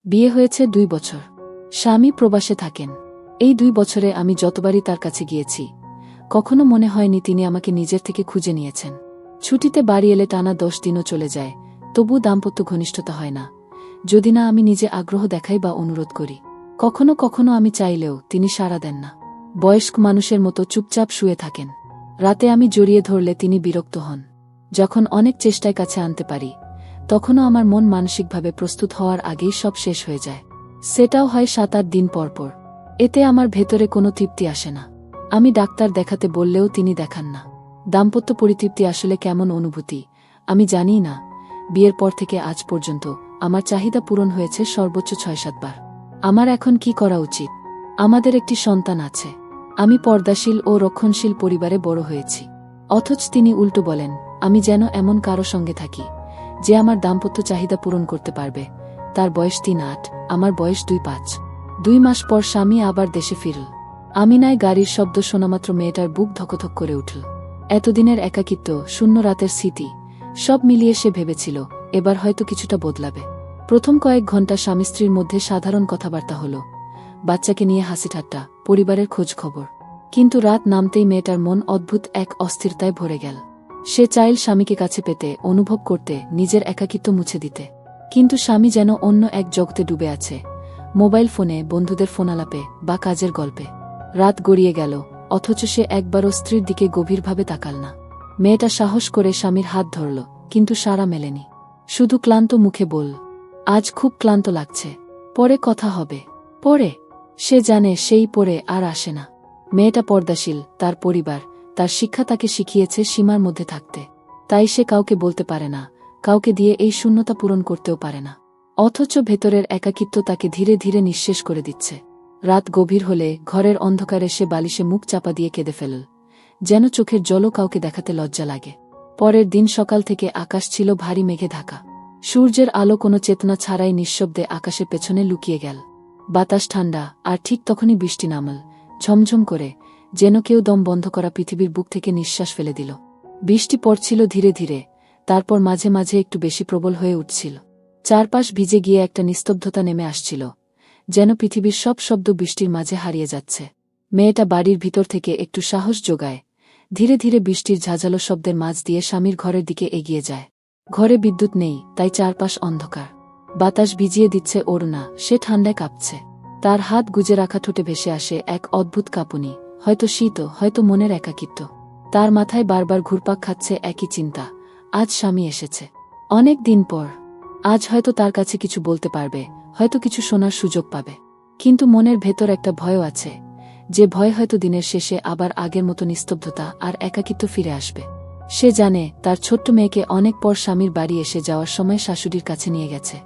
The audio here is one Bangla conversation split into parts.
বিয়ে হয়েছে 2 বছর। স্বামী প্রবাসে থাকেন। এই 2 বছরে আমি যতবারই তার কাছে গিয়েছি, কখনো মনে হয়নি তিনি আমাকে নিজের থেকে খুঁজে নিয়েছেন। ছুটিতে বাড়ি এলে টানা 10 দিনও চলে যায়, তবু দাম্পত্য ঘনিষ্ঠতা হয় না, যদি না আমি নিজে আগ্রহ দেখাই বা অনুরোধ করি। কখনো কখনো আমি চাইলেও তিনি সাড়া দেন না। বয়স্ক মানুষের মতো চুপচাপ শুয়ে থাকেন। রাতে আমি জড়িয়ে ধরলে তিনি বিরক্ত হন। যখন অনেক চেষ্টায় কাছে আনতে পারি, তখনও আমার মন মানসিকভাবে প্রস্তুত হওয়ার আগেই সব শেষ হয়ে যায়। সেটাও হয় 7-8 দিন পরপর। এতে আমার ভেতরে কোনো তৃপ্তি আসে না। আমি ডাক্তার দেখাতে বললেও তিনি দেখান না। দাম্পত্য পরিতৃপ্তি আসলে কেমন অনুভূতি আমি জানি না। বিয়ের পর থেকে আজ পর্যন্ত আমার চাহিদা পূরণ হয়েছে সর্বোচ্চ 6-7 বার। আমার এখন কি করা উচিত? আমাদের একটি সন্তান আছে। আমি পর্দাশীল ও রক্ষণশীল পরিবারে বড় হয়েছি। অথচ তিনি উল্টো বলেন আমি যেন এমন কারো সঙ্গে থাকি যে আমার দাম্পত্য চাহিদা পূরণ করতে পারবে। তার বয়স 3-8, আমার বয়স 2-5। 2 মাস পর স্বামী আবার দেশে ফিরল। আমিনায় গাড়ির শব্দ শোনামাত্র মেয়েটার বুক ধকধক করে উঠল। এতদিনের একাকিত্ব, শূন্য রাতের স্মৃতি, সব মিলিয়ে সে ভেবেছিল এবার হয়তো কিছুটা বদলাবে। প্রথম কয়েক ঘন্টা স্বামী স্ত্রীর মধ্যে সাধারণ কথাবার্তা হলো, বাচ্চাকে নিয়ে হাসিঠাট্টা, পরিবারের খোঁজ খবর। কিন্তু রাত নামতেই মেয়েটার মন অদ্ভুত এক অস্থিরতায় ভরে গেল। সে চাইল স্বামীকে কাছে পেতে, অনুভব করতে, নিজের একাকিত্ব মুছে দিতে। কিন্তু স্বামী যেন অন্য এক জগতে ডুবে আছে, মোবাইল ফোনে, বন্ধুদের ফোনালাপে বা কাজের গল্পে। রাত গড়িয়ে গেল, অথচ সে একবারও স্ত্রীর দিকে গভীরভাবে তাকাল না। মেয়েটা সাহস করে স্বামীর হাত ধরল, কিন্তু সাড়া মেলেনি। শুধু ক্লান্ত মুখে বলল, আজ খুব ক্লান্ত লাগছে, পরে কথা হবে। পরে? সে জানে সেই পরে আর আসে না। মেয়েটা পর্দাশীল, তার পরিবার, তার শিক্ষা তাকে শিখিয়েছে সীমার মধ্যে থাকতে। তাই সে কাউকে বলতে পারে না, কাউকে দিয়ে এই শূন্যতা পূরণ করতেও পারে না। অথচ ভেতরের একাকিত্ব তাকে ধীরে ধীরে নিঃশেষ করে দিচ্ছে। রাত গভীর হলে ঘরের অন্ধকারে সে বালিশে মুখ চাপা দিয়ে কেঁদে ফেলল, যেন চোখের জলও কাউকে দেখাতে লজ্জা লাগে। পরের দিন সকাল থেকে আকাশ ছিল ভারী মেঘে ঢাকা। সূর্যের আলো কোনো চেতনা ছাড়াই নিঃশব্দে আকাশের পেছনে লুকিয়ে গেল। বাতাস ঠান্ডা, আর ঠিক তখনই বৃষ্টি নামল, ঝমঝম করে, যেন কেউ দম বন্ধ করা পৃথিবীর বুক থেকে নিঃশ্বাস ফেলে দিল। বৃষ্টি পড়ছিল ধীরে ধীরে, তারপর মাঝে মাঝে একটু বেশি প্রবল হয়ে উঠছিল। চারপাশ ভিজে গিয়ে একটা নিস্তব্ধতা নেমে আসছিল, যেন পৃথিবীর সব শব্দ বৃষ্টির মাঝে হারিয়ে যাচ্ছে। মেয়েটা বাড়ির ভিতর থেকে একটু সাহস জোগায়, ধীরে ধীরে বৃষ্টির ঝাঁঝালো শব্দের মাঝ দিয়ে স্বামীর ঘরের দিকে এগিয়ে যায়। ঘরে বিদ্যুৎ নেই, তাই চারপাশ অন্ধকার। বাতাস ভিজিয়ে দিচ্ছে ওড়না, সে ঠান্ডায় কাঁপছে। তার হাত গুজে রাখা ঠোঁটে ভেসে আসে এক অদ্ভুত কাঁপুনি, হয়তো শীত, হয়তো মনের একাকিত্ব। তার মাথায় বারবার ঘুরপাক খাচ্ছে একই চিন্তা, আজ স্বামী এসেছে, অনেক দিন পর। আজ হয়তো তার কাছে কিছু বলতে পারবে, হয়তো কিছু শোনার সুযোগ পাবে। কিন্তু মনের ভেতর একটা ভয়ও আছে, যে ভয় হয়তো দিনের শেষে আবার আগের মতো নিস্তব্ধতা আর একাকিত্ব ফিরে আসবে। সে জানে তার ছোট্ট মেয়েকে অনেক পর স্বামীর বাড়ি এসে যাওয়ার সময় শাশুড়ির কাছে নিয়ে গেছে।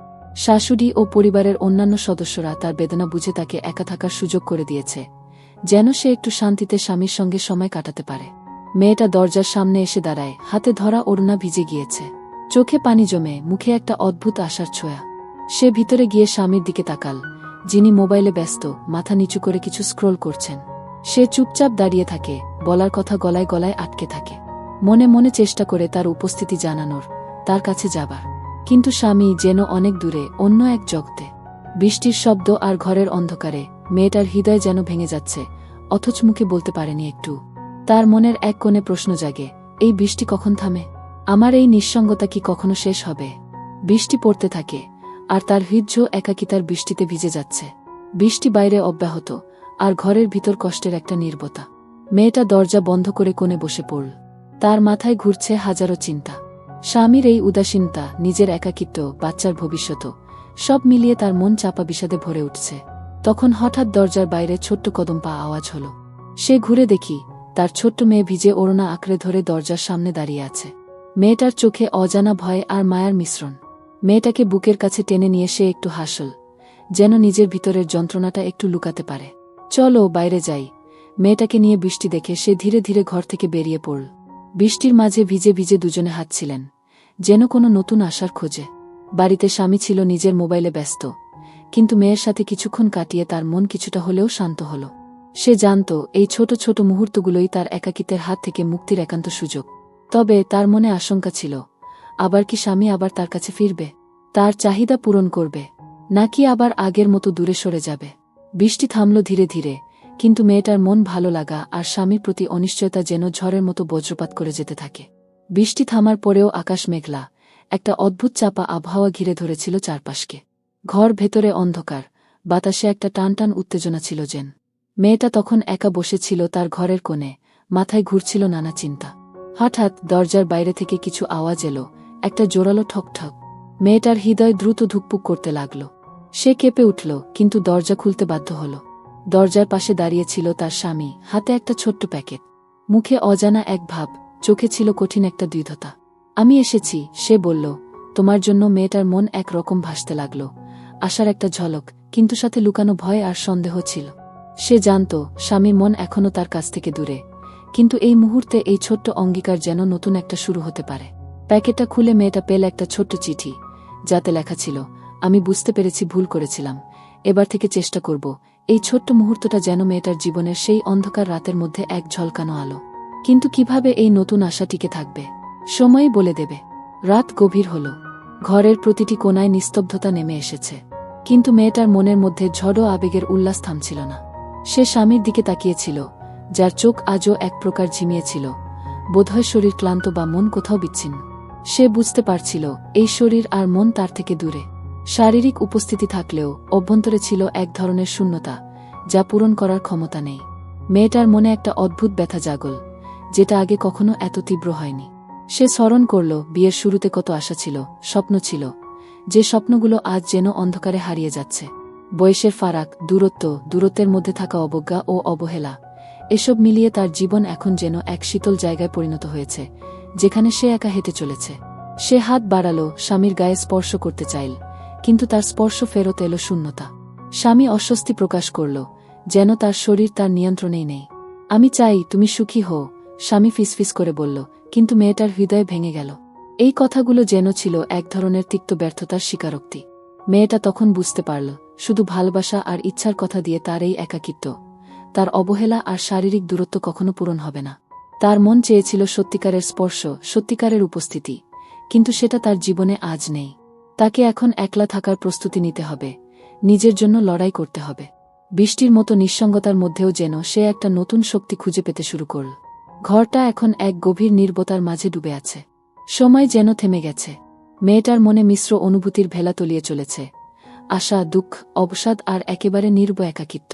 শাশুড়ি ও পরিবারের অন্যান্য সদস্যরা তার বেদনা বুঝে তাকে একা থাকার সুযোগ করে দিয়েছে, যেন সে একটু শান্তিতে স্বামীর সঙ্গে সময় কাটাতে পারে। মেয়েটা দরজার সামনে এসে দাঁড়ায়, হাতে ধরা ওড়না ভিজে গিয়েছে, চোখে পানি জমে, মুখে একটা অদ্ভুত আশার ছোঁয়া। সে ভিতরে গিয়ে স্বামীর দিকে তাকাল, যিনি মোবাইলে ব্যস্ত, মাথা নিচু করে কিছু স্ক্রোল করছেন। সে চুপচাপ দাঁড়িয়ে থাকে, বলার কথা গলায় গলায় আটকে থাকে। মনে মনে চেষ্টা করে তার উপস্থিতি জানানোর, তার কাছে যাবার। কিন্তু স্বামী যেন অনেক দূরে, অন্য এক জগতে। বৃষ্টির শব্দ আর ঘরের অন্ধকারে মেয়েটার হৃদয় যেন ভেঙে যাচ্ছে, অথচ মুখে বলতে পারেনি একটু। তার মনের এক কোণে প্রশ্ন জাগে, এই বৃষ্টি কখন থামে? আমার এই নিঃসঙ্গতা কি কখনো শেষ হবে? বৃষ্টি পড়তে থাকে, আর তার হৃদয় একাকিতার বৃষ্টিতে ভিজে যাচ্ছে। বৃষ্টি বাইরে অব্যাহত, আর ঘরের ভিতর কষ্টের একটা নীরবতা। মেয়েটা দরজা বন্ধ করে কোণে বসে পড়ল। তার মাথায় ঘুরছে হাজারো চিন্তা। স্বামীর এই উদাসীনতা, নিজের একাকিত্ব, বাচ্চার ভবিষ্যৎ, সব মিলিয়ে তার মন চাপা বিষাদে ভরে উঠছে। তখন হঠাৎ দরজার বাইরে ছোট্ট কদম পা আওয়াজ হলো। সে ঘুরে দেখি, তার ছোট্ট মেয়ে ভিজে ওড়না আঁকড়ে ধরে দরজার সামনে দাঁড়িয়ে আছে। মেয়েটার চোখে অজানা ভয় আর মায়ার মিশ্রণ। মেয়েটাকে বুকের কাছে টেনে নিয়ে সে একটু হাসল, যেন নিজের ভিতরের যন্ত্রণাটা একটু লুকাতে পারে। চলো বাইরে যাই। মেয়েটাকে নিয়ে বৃষ্টি দেখে সে ধীরে ধীরে ঘর থেকে বেরিয়ে পড়ল। বৃষ্টির মাঝে ভিজে ভিজে দুজনে হাঁটছিলেন, যেন কোনো নতুন আশার খোঁজে। বাড়িতে স্বামী ছিল নিজের মোবাইলে ব্যস্ত, কিন্তু মেয়ের সাথে কিছুক্ষণ কাটিয়ে তার মন কিছুটা হলেও শান্ত হল। সে জানত এই ছোট ছোট মুহূর্তগুলোই তার একাকিত্বের হাত থেকে মুক্তির একান্ত সুযোগ। তবে তার মনে আশঙ্কা ছিল, আবার কি স্বামী আবার তার কাছে ফিরবে, তার চাহিদা পূরণ করবে? নাকি আবার আগের মতো দূরে সরে যাবে। বৃষ্টি থামল ধীরে ধীরে, কিন্তু মেয়েটার মন ভালো লাগা আর স্বামীর প্রতি অনিশ্চয়তা যেন ঝড়ের মতো বজ্রপাত করে যেতে থাকে। বৃষ্টি থামার পরেও আকাশ মেঘলা, একটা অদ্ভুত চাপা আবহাওয়া ঘিরে ধরেছিল চারপাশকে। ঘর ভেতরে অন্ধকার, বাতাসে একটা টানটান উত্তেজনা ছিল যেন। মেয়েটা তখন একা বসেছিল তার ঘরের কোণে, মাথায় ঘুরছিল নানা চিন্তা। হঠাৎ দরজার বাইরে থেকে কিছু আওয়াজ এলো, একটা জোরালো ঠকঠক। মেয়েটার হৃদয় দ্রুত ধুকপুক করতে লাগল। সে কেঁপে উঠল, কিন্তু দরজা খুলতে বাধ্য হল। দরজার পাশে দাঁড়িয়েছিল তার স্বামী, হাতে একটা ছোট্ট প্যাকেট। মুখে অজানা এক ভাব, চোখে ছিল কঠিন একটা দ্বিধতা। আমি এসেছি, সে বলল। তোমার জন্য। মেয়েটার মন এক রকম ভাসতে লাগল, আশার একটা ঝলক, কিন্তু সাথে লুকানো ভয় আর সন্দেহ ছিল। সে জানত স্বামীর মন এখনও তার কাছ থেকে দূরে, কিন্তু এই মুহূর্তে এই ছোট্ট অঙ্গীকার যেন নতুন একটা শুরু হতে পারে। প্যাকেটটা খুলে মেয়েটা পেল একটা ছোট্ট চিঠি, যাতে লেখা ছিল, আমি বুঝতে পেরেছি ভুল করেছিলাম, এবার থেকে চেষ্টা করব। এই ছোট্ট মুহূর্তটা যেন মেয়েটার জীবনের সেই অন্ধকার রাতের মধ্যে এক ঝলকানো আলো। কিন্তু কিভাবে এই নতুন আশা টিকে থাকবে, সময়ই বলে দেবে। রাত গভীর হল, ঘরের প্রতিটি কোণায় নিস্তব্ধতা নেমে এসেছে, কিন্তু মেয়েটার মনের মধ্যে ঝড়ো আবেগের উল্লাস থামছিল না। সে স্বামীর দিকে তাকিয়েছিল, যার চোখ আজও এক প্রকার ঝিমিয়েছিল, বোধহয় শরীর ক্লান্ত বা মন কোথাও বিচ্ছিন্ন। সে বুঝতে পারছিল এই শরীর আর মন তার থেকে দূরে। শারীরিক উপস্থিতি থাকলেও অভ্যন্তরে ছিল এক ধরনের শূন্যতা, যা পূরণ করার ক্ষমতা নেই। মেয়েটার মনে একটা অদ্ভুত ব্যথা জাগল, যেটা আগে কখনো এত তীব্র হয়নি। সে স্মরণ করল বিয়ের শুরুতে কত আশা ছিল, স্বপ্ন ছিল, যে স্বপ্নগুলো আজ যেন অন্ধকারে হারিয়ে যাচ্ছে। বয়সের ফারাক, দূরত্বের মধ্যে থাকা অবজ্ঞা ও অবহেলা, এসব মিলিয়ে তার জীবন এখন যেন এক শীতল জায়গায় পরিণত হয়েছে, যেখানে সে একা হেঁটে চলেছে। সে হাত বাড়ালো, স্বামীর গায়ে স্পর্শ করতে চাইল, কিন্তু তার স্পর্শ ফেরত এলো শূন্যতা। স্বামী অস্বস্তি প্রকাশ করল, যেন তার শরীর তার নিয়ন্ত্রণেই নেই। আমি চাই তুমি সুখী হও, স্বামী ফিসফিস করে বলল, কিন্তু মেয়েটার হৃদয় ভেঙে গেল। এই কথাগুলো যেন ছিল এক ধরনের তিক্ত ব্যর্থতার স্বীকারোক্তি। মেয়েটা তখন বুঝতে পারল, শুধু ভালোবাসা আর ইচ্ছার কথা দিয়ে তার এই একাকিত্ব, তার অবহেলা আর শারীরিক দূরত্ব কখনো পূরণ হবে না। তার মন চেয়েছিল সত্যিকারের স্পর্শ, সত্যিকারের উপস্থিতি, কিন্তু সেটা তার জীবনে আজ নেই। তাকে এখন একলা থাকার প্রস্তুতি নিতে হবে, নিজের জন্য লড়াই করতে হবে। বৃষ্টির মতো নিঃসঙ্গতার মধ্যেও যেন সে একটা নতুন শক্তি খুঁজে পেতে শুরু করল। ঘরটা এখন এক গভীর নীরবতার মাঝে ডুবে আছে। সময় যেন থেমে গেছে। মেয়েটার মনে মিশ্র অনুভূতির ভেলা তলিয়ে চলেছে, আশা, দুঃখ, অবসাদ আর একেবারে নির্ভয় একাকিত্ব।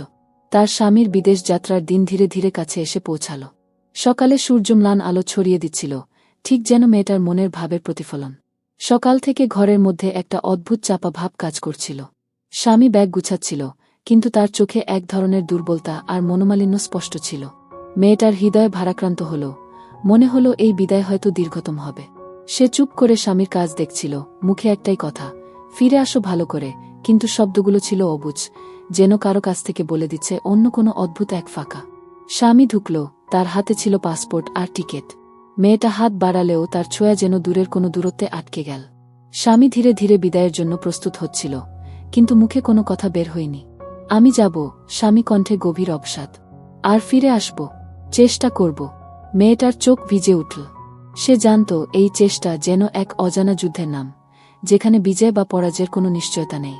তার স্বামীর বিদেশ যাত্রার দিন ধীরে ধীরে কাছে এসে পৌঁছাল। সকালে সূর্য ম্লান আলো ছড়িয়ে দিচ্ছিল, ঠিক যেন মেয়েটার মনের ভাবের প্রতিফলন। সকাল থেকে ঘরের মধ্যে একটা অদ্ভুত চাপা ভাব কাজ করছিল। স্বামী ব্যাগ গুছাচ্ছিল, কিন্তু তার চোখে এক ধরনের দুর্বলতা আর মনোমালিন্য স্পষ্ট ছিল। মেয়েটার হৃদয় ভারাক্রান্ত হল, মনে হল এই বিদায় হয়তো দীর্ঘতম হবে। সে চুপ করে স্বামীর কাজ দেখছিল, মুখে একটাই কথা, ফিরে আসো ভালো করে, কিন্তু শব্দগুলো ছিল অবুঝ, যেন কারো কাছ থেকে বলে দিচ্ছে অন্য কোনো অদ্ভুত এক ফাঁকা। স্বামী ঢুকল, তার হাতে ছিল পাসপোর্ট আর টিকিট। মেয়েটা হাত বাড়ালেও তার ছোঁয়া যেন দূরের কোনো দূরত্বে আটকে গেল। স্বামী ধীরে ধীরে বিদায়ের জন্য প্রস্তুত হচ্ছিল, কিন্তু মুখে কোনো কথা বের হয়নি। আমি যাব, স্বামী কণ্ঠে গভীর অবসাদ। আর ফিরে আসব, চেষ্টা করব। মেয়েটার চোখ ভিজে উঠল। সে জানত এই চেষ্টা যেন এক অজানা যুদ্ধের নাম, যেখানে বিজয় বা পরাজয়ের কোনো নিশ্চয়তা নেই।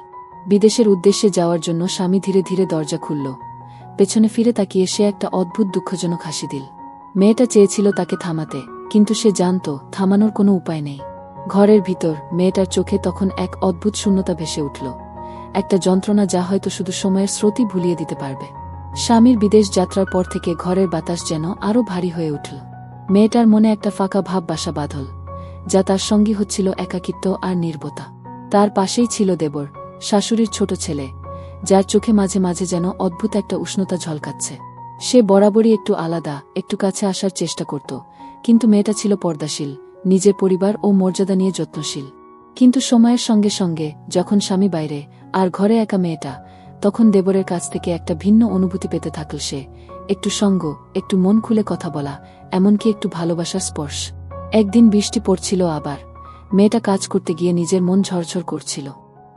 বিদেশের উদ্দেশ্যে যাওয়ার জন্য স্বামী ধীরে ধীরে দরজা খুলল। পেছনে ফিরে তাকিয়ে সে একটা অদ্ভুত দুঃখজনক হাসি দিল। মেয়েটা চেয়েছিল তাকে থামাতে, কিন্তু সে জানত থামানোর কোনো উপায় নেই। ঘরের ভিতর মেয়েটার চোখে তখন এক অদ্ভুত শূন্যতা ভেসে উঠল, একটা যন্ত্রণা যা হয়তো শুধু সময়ের স্রোতই ভুলিয়ে দিতে পারবে। স্বামীর বিদেশ যাত্রার পর থেকে ঘরের বাতাস যেন আরও ভারী হয়ে উঠল। মেয়েটার মনে একটা ফাঁকা ভাব বাসা বাঁধল, যা তার সঙ্গী হচ্ছিল একাকিত্ব আর নীরবতা। তার পাশেই ছিল দেবর, শাশুড়ির ছোট ছেলে, যার চোখে মাঝে মাঝে যেন অদ্ভুত একটা উষ্ণতা ঝলকাচ্ছে। সে বরাবরই একটু আলাদা, একটু কাছে আসার চেষ্টা করত, কিন্তু মেয়েটা ছিল পর্দাশীল, নিজের পরিবার ও মর্যাদা নিয়ে যত্নশীল। কিন্তু সময়ের সঙ্গে সঙ্গে যখন স্বামী বাইরে আর ঘরে একা মেয়েটা, তখন দেবরের কাছ থেকে একটা ভিন্ন অনুভূতি পেতে থাকল সে। একটু সঙ্গ, একটু মন খুলে কথা বলা, এমনকি একটু ভালোবাসার স্পর্শ। একদিন বৃষ্টি পড়ছিল আবার। মেয়েটা কাজ করতে গিয়ে নিজের মন ঝরঝর করছিল।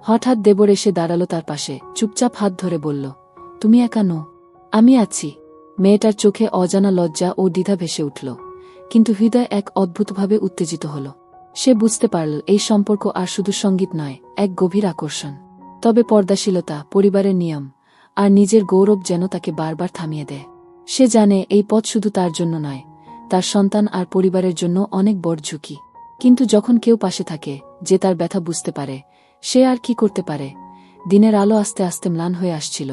হঠাৎ দেবর এসে দাঁড়ালো তার পাশে, চুপচাপ হাত ধরে বলল, তুমি একা নও, আমি আছি। মেয়েটার চোখে অজানা লজ্জা ও দ্বিধা ভেসে উঠল, কিন্তু হৃদয় এক অদ্ভুতভাবে উত্তেজিত হল। সে বুঝতে পারল এই সম্পর্ক আর শুধু সঙ্গীত নয়, এক গভীর আকর্ষণ। তবে পর্দাশীলতা, পরিবারের নিয়ম আর নিজের গৌরব যেন তাকে বারবার থামিয়ে দেয়। সে জানে এই পথ শুধু তার জন্য নয়, তার সন্তান আর পরিবারের জন্য অনেক বড় ঝুঁকি। কিন্তু যখন কেউ পাশে থাকে, যে তার ব্যথা বুঝতে পারে, সে আর কি করতে পারে। দিনের আলো আস্তে আস্তে ম্লান হয়ে আসছিল,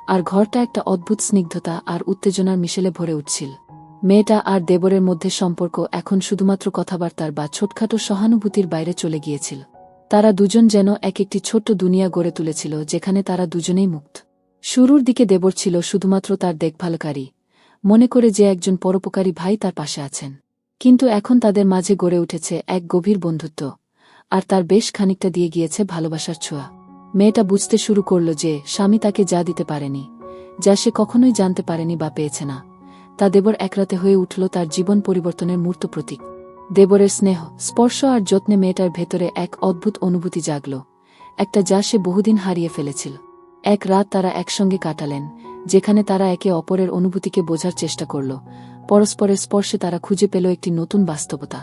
আর ঘরটা একটা অদ্ভুত স্নিগ্ধতা আর উত্তেজনার মিশেলে ভরে উঠছিল। মেয়েটা আর দেবরের মধ্যে সম্পর্ক এখন শুধুমাত্র কথাবার্তার বা ছোটখাটো সহানুভূতির বাইরে চলে গিয়েছিল। তারা দুজন যেন এক একটি ছোট্ট দুনিয়া গড়ে তুলেছিল, যেখানে তারা দুজনেই মুক্ত। শুরুর দিকে দেবর ছিল শুধুমাত্র তার দেখভালকারী, মনে করে যে একজন পরোপকারী ভাই তার পাশে আছেন। কিন্তু এখন তাদের মাঝে গড়ে উঠেছে এক গভীর বন্ধুত্ব, আর তার বেশ খানিকটা দিয়ে গিয়েছে ভালোবাসার ছোঁয়া। মেয়েটা বুঝতে শুরু করল যে স্বামী তাকে যা দিতে পারেনি, যা সে কখনোই জানতে পারেনি বা পেয়েছে না, তা দেবর একরাতে হয়ে উঠল তার জীবন পরিবর্তনের মূর্ত প্রতীক। দেবরের স্নেহ, স্পর্শ আর যত্নে মেয়েটার ভেতরে এক অদ্ভুত অনুভূতি জাগল, একটা যা সে বহুদিন হারিয়ে ফেলেছিল। এক রাত তারা একসঙ্গে কাটালেন, যেখানে তারা একে অপরের অনুভূতিকে বোঝার চেষ্টা করল। পরস্পরের স্পর্শে তারা খুঁজে পেল একটি নতুন বাস্তবতা,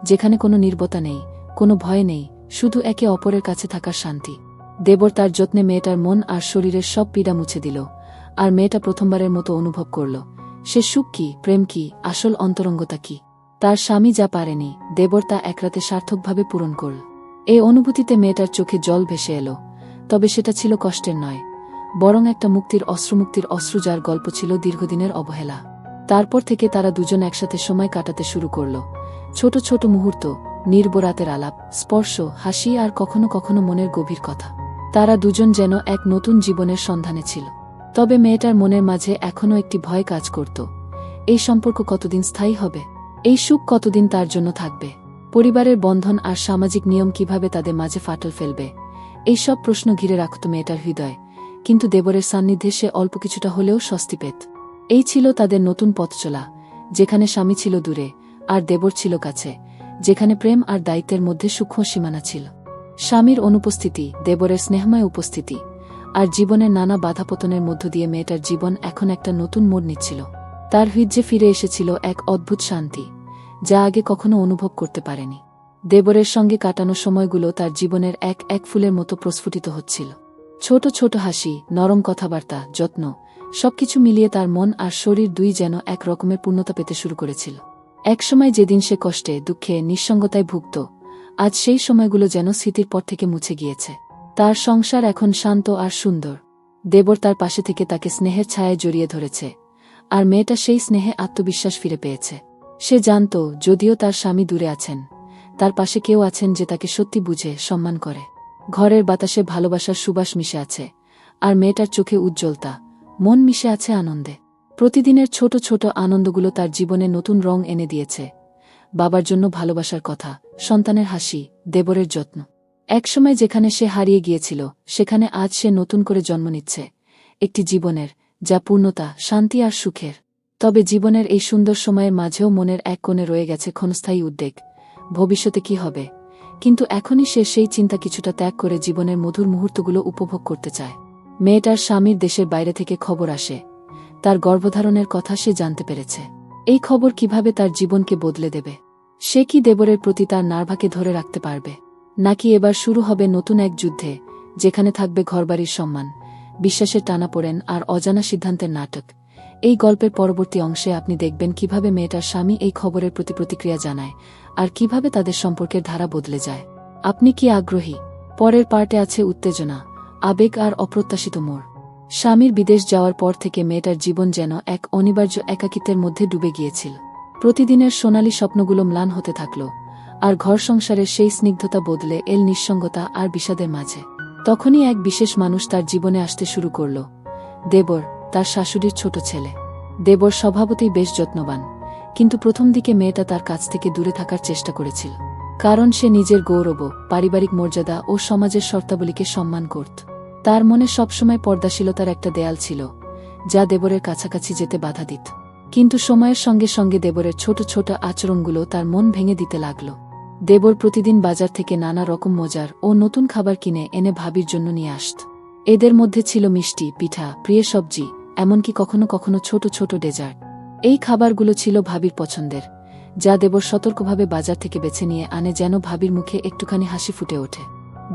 যেখানে কোনো নির্বতা নেই, কোনো ভয় নেই, শুধু একে অপরের কাছে থাকার শান্তি। দেবর তার যত্নে মেয়েটার মন আর শরীরের সব পীড়া মুছে দিল, আর মেয়েটা প্রথমবারের মতো অনুভব করল সে সুখ কি, প্রেম কি, আসল অন্তরঙ্গতা কি। তার স্বামী যা পারেনি, দেবর তা একরাতে সার্থকভাবে পূরণ করল। এই অনুভূতিতে মেয়েটার চোখে জল ভেসে এলো, তবে সেটা ছিল কষ্টের নয়, বরং একটা মুক্তির অশ্রু, যার গল্প ছিল দীর্ঘদিনের অবহেলা। তারপর থেকে তারা দুজন একসাথে সময় কাটাতে শুরু করল। ছোট ছোট মুহূর্ত, নির্বরাতের আলাপ, স্পর্শ, হাসি আর কখনো কখনো মনের গভীর কথা। তারা দুজন যেন এক নতুন জীবনের সন্ধানে ছিল। তবে মেয়েটার মনের মাঝে এখনও একটি ভয় কাজ করত। এই সম্পর্ক কতদিন স্থায়ী হবে? এই সুখ কতদিন তার জন্য থাকবে? পরিবারের বন্ধন আর সামাজিক নিয়ম কিভাবে তাদের মাঝে ফাটল ফেলবে? এই সব প্রশ্ন ঘিরে রাখত মেয়েটার হৃদয়, কিন্তু দেবরের সান্নিধ্যে সে অল্প কিছুটা হলেও স্বস্তি পেত। এই ছিল তাদের নতুন পথ চলা, যেখানে স্বামী ছিল দূরে আর দেবর ছিল কাছে, যেখানে প্রেম আর দায়িত্বের মধ্যে সূক্ষ্ম সীমানা ছিল। স্বামীর অনুপস্থিতি, দেবরের স্নেহময় উপস্থিতি আর জীবনের নানা বাধাপতনের মধ্য দিয়ে মেয়েটার জীবন এখন একটা নতুন মোড় নিচ্ছিল। তার হৃদয়ে ফিরে এসেছিল এক অদ্ভুত শান্তি, যা আগে কখনো অনুভব করতে পারেনি। দেবরের সঙ্গে কাটানো সময়গুলো তার জীবনের এক এক ফুলের মতো প্রস্ফুটিত হচ্ছিল। ছোট ছোট হাসি, নরম কথাবার্তা, যত্ন, সবকিছু মিলিয়ে তার মন আর শরীর দুই যেন এক রকমের পূর্ণতা পেতে শুরু করেছিল। একসময় যেদিন সে কষ্টে, দুঃখে, নিঃসঙ্গতায় ভুগত, আজ সেই সময়গুলো যেন স্মৃতির পর থেকে মুছে গিয়েছে। তার সংসার এখন শান্ত আর সুন্দর। দেবর তার পাশে থেকে তাকে স্নেহের ছায়ায় জড়িয়ে ধরেছে, আর মেয়েটা সেই স্নেহে আত্মবিশ্বাস ফিরে পেয়েছে। সে জানত, যদিও তার স্বামী দূরে আছেন, তার পাশে কেউ আছেন যে তাকে সত্যি বুঝে, সম্মান করে। ঘরের বাতাসে ভালোবাসার সুবাস মিশে আছে, আর মেয়েটার চোখে উজ্জ্বলতা, মন মিশে আছে আনন্দে। প্রতিদিনের ছোট ছোট আনন্দগুলো তার জীবনে নতুন রং এনে দিয়েছে। বাবার জন্য ভালোবাসার কথা, সন্তানের হাসি, দেবরের যত্ন। একসময় যেখানে সে হারিয়ে গিয়েছিল, সেখানে আজ সে নতুন করে জন্ম নিচ্ছে, একটি জীবনের যা পূর্ণতা, শান্তি আর সুখের। তবে জীবনের এই সুন্দর সময়ের মাঝেও মনের এক কোণে রয়ে গেছে ক্ষণস্থায়ী উদ্বেগ, ভবিষ্যতে কি হবে। কিন্তু এখনই সে সেই চিন্তা কিছুটা ত্যাগ করে জীবনের মধুর মুহূর্তগুলো উপভোগ করতে চায়। মেয়েটার স্বামীর দেশের বাইরে থেকে খবর আসে, তার গর্ভধারণের কথা সে জানতে পেরেছে। এই খবর কিভাবে তার জীবনকে বদলে দেবে? সে কি দেবরের প্রতি তার নার্ভাকে ধরে রাখতে পারবে, নাকি এবার শুরু হবে নতুন এক যুদ্ধে, যেখানে থাকবে ঘরবাড়ির সম্মান, বিশ্বাসের টানাপোড়েন আর অজানা সিদ্ধান্তের নাটক? এই গল্পের পরবর্তী অংশে আপনি দেখবেন কিভাবে মেয়েটার স্বামী এই খবরের প্রতি প্রতিক্রিয়া জানায়, আর কিভাবে তাদের সম্পর্কের ধারা বদলে যায়। আপনি কি আগ্রহী? পরের পার্টে আছে উত্তেজনা, আবেগ আর অপ্রত্যাশিত মোড়। স্বামীর বিদেশ যাওয়ার পর থেকে মেয়েটার জীবন যেন এক অনিবার্য একাকিত্বের মধ্যে ডুবে গিয়েছিল। প্রতিদিনের সোনালী স্বপ্নগুলো ম্লান হতে থাকল, আর ঘর সংসারের সেই স্নিগ্ধতা বদলে এল নিঃসঙ্গতা আর বিষাদের মাঝে। তখনই এক বিশেষ মানুষ তার জীবনে আসতে শুরু করল, দেবর, তার শাশুড়ির ছোট ছেলে। দেবর স্বভাবতই বেশ যত্নবান, কিন্তু প্রথম দিকে মেয়েটা তার কাছ থেকে দূরে থাকার চেষ্টা করেছিল, কারণ সে নিজের গৌরব, পারিবারিক মর্যাদা ও সমাজের শর্তাবলীকে সম্মান করত। তার মনে সবসময় পর্দাশীলতার একটা দেয়াল ছিল, যা দেবরের কাছাকাছি যেতে বাধা দিত। কিন্তু সময়ের সঙ্গে সঙ্গে দেবরের ছোট ছোট আচরণগুলো তার মন ভেঙে দিতে লাগল। দেবর প্রতিদিন বাজার থেকে নানা রকম মজার ও নতুন খাবার কিনে এনে ভাবির জন্য নিয়ে আসত। এদের মধ্যে ছিল মিষ্টি, পিঠা, প্রিয় সবজি, এমনকি কখনো কখনো ছোট ছোট ডেজার্ট। এই খাবারগুলো ছিল ভাবির পছন্দের, যা দেবর সতর্কভাবে বাজার থেকে বেছে নিয়ে আনে যেন ভাবির মুখে একটুখানি হাসি ফুটে ওঠে।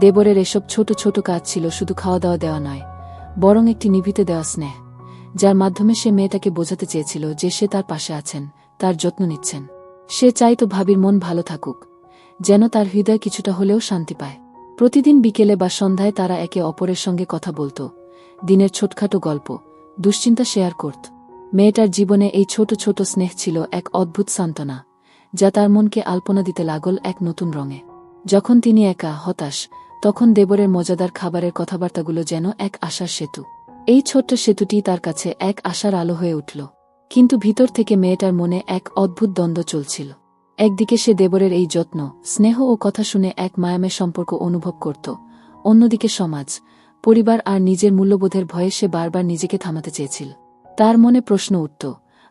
দেবরের এসব ছোট ছোট কাজ ছিল শুধু খাওয়া দাওয়া দেওয়া নয়, বরং একটি নিভিতে দেওয়া স্নেহ, যার মাধ্যমে সে মেয়েটাকে বোঝাতে চেয়েছিল যে সে তার পাশে আছেন, তার যত্ন নিচ্ছেন। সে চাইতো ভাবির মন ভালো থাকুক, যেন তার হৃদয় কিছুটা হলেও শান্তি পায়। প্রতিদিন বিকেলে বা সন্ধ্যায় তারা একে অপরের সঙ্গে কথা বলত, দিনের ছোটখাটো গল্প, দুশ্চিন্তা শেয়ার করত। মেয়েটার জীবনে এই ছোট ছোট স্নেহ ছিল এক অদ্ভুত সান্ত্বনা, যা তার মনকে আলপনা দিতে লাগল এক নতুন রঙে। যখন তিনি একা, হতাশ, তখন দেবরের মজাদার খাবারের কথাবার্তাগুলো যেন এক আশার সেতু। এই ছোট্ট সেতুটি তার কাছে এক আশার আলো হয়ে উঠল। কিন্তু ভিতর থেকে মেয়েটার মনে এক অদ্ভুত দ্বন্দ্ব চলছিল। একদিকে সে দেবরের এই যত্ন, স্নেহ ও কথা শুনে এক মায়াময় সম্পর্ক অনুভব করত, অন্যদিকে সমাজ, পরিবার আর নিজের মূল্যবোধের ভয়ে সে বারবার নিজেকে থামাতে চেয়েছিল। তার মনে প্রশ্ন উঠত,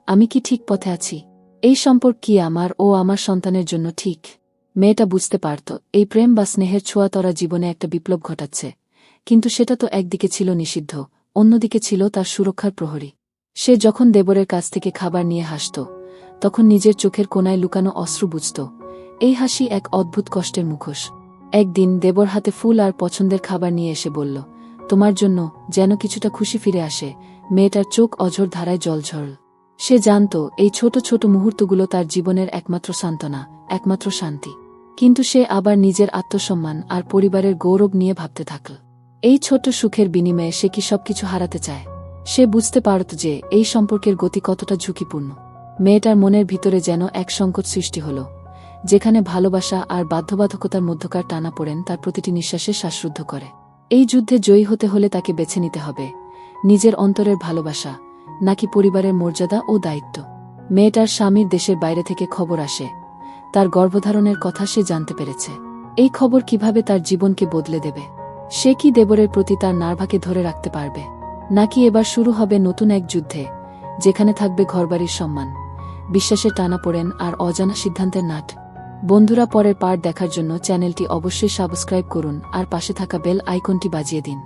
আমি কি ঠিক পথে আছি? এই সম্পর্ক কি আমার ও আমার সন্তানের জন্য ঠিক? মেয়েটা বুঝতে পারত এই প্রেম বা স্নেহের ছোঁয়া তরা জীবনে একটা বিপ্লব ঘটাচ্ছে, কিন্তু সেটা তো একদিকে ছিল নিষিদ্ধ, অন্যদিকে ছিল তার সুরক্ষার প্রহরী। সে যখন দেবরের কাছ থেকে খাবার নিয়ে হাসত, তখন নিজের চোখের কোণায় লুকানো অশ্রু বুঝত, এই হাসি এক অদ্ভুত কষ্টের মুখোশ। একদিন দেবর হাতে ফুল আর পছন্দের খাবার নিয়ে এসে বলল, তোমার জন্য, যেন কিছুটা খুশি ফিরে আসে। মেয়েটার চোখ অঝোর ধারায় জল ঝরল। সে জানত এই ছোট ছোট মুহূর্তগুলো তার জীবনের একমাত্র সান্ত্বনা, একমাত্র শান্তি। কিন্তু সে আবার নিজের আত্মসম্মান আর পরিবারের গৌরব নিয়ে ভাবতে থাকল। এই ছোট্ট সুখের বিনিময়ে সে কি সবকিছু হারাতে চায়? সে বুঝতে পারত যে এই সম্পর্কের গতি কতটা ঝুঁকিপূর্ণ। মেয়েটার মনের ভিতরে যেন এক সংকট সৃষ্টি হল, যেখানে ভালোবাসা আর বাধ্যবাধকতার মধ্যকার টানাপোড়েন তার প্রতিটি নিঃশ্বাসে শ্বাসরুদ্ধ করে। এই যুদ্ধে জয়ী হতে হলে তাকে বেছে নিতে হবে নিজের অন্তরের ভালোবাসা, নাকি পরিবারের মর্যাদা ও দায়িত্ব। মেয়েটার স্বামীর দেশের বাইরে থেকে খবর আসে, তার গর্ভধারণের কথা সে জানতে পেরেছে। এই খবর কিভাবে তার জীবনকে বদলে দেবে? সে কি দেবরের প্রতি তার নার্ভাকে ধরে রাখতে পারবে, নাকি এবার শুরু হবে নতুন এক যুদ্ধে, যেখানে থাকবে ঘরবাড়ির সম্মান, বিশ্বাসের টানাপোড়েন আর অজানা সিদ্ধান্তের নাট? বন্ধুরা, পরের পার্ট দেখার জন্য চ্যানেলটি অবশ্যই সাবস্ক্রাইব করুন আর পাশে থাকা বেল আইকনটি বাজিয়ে দিন।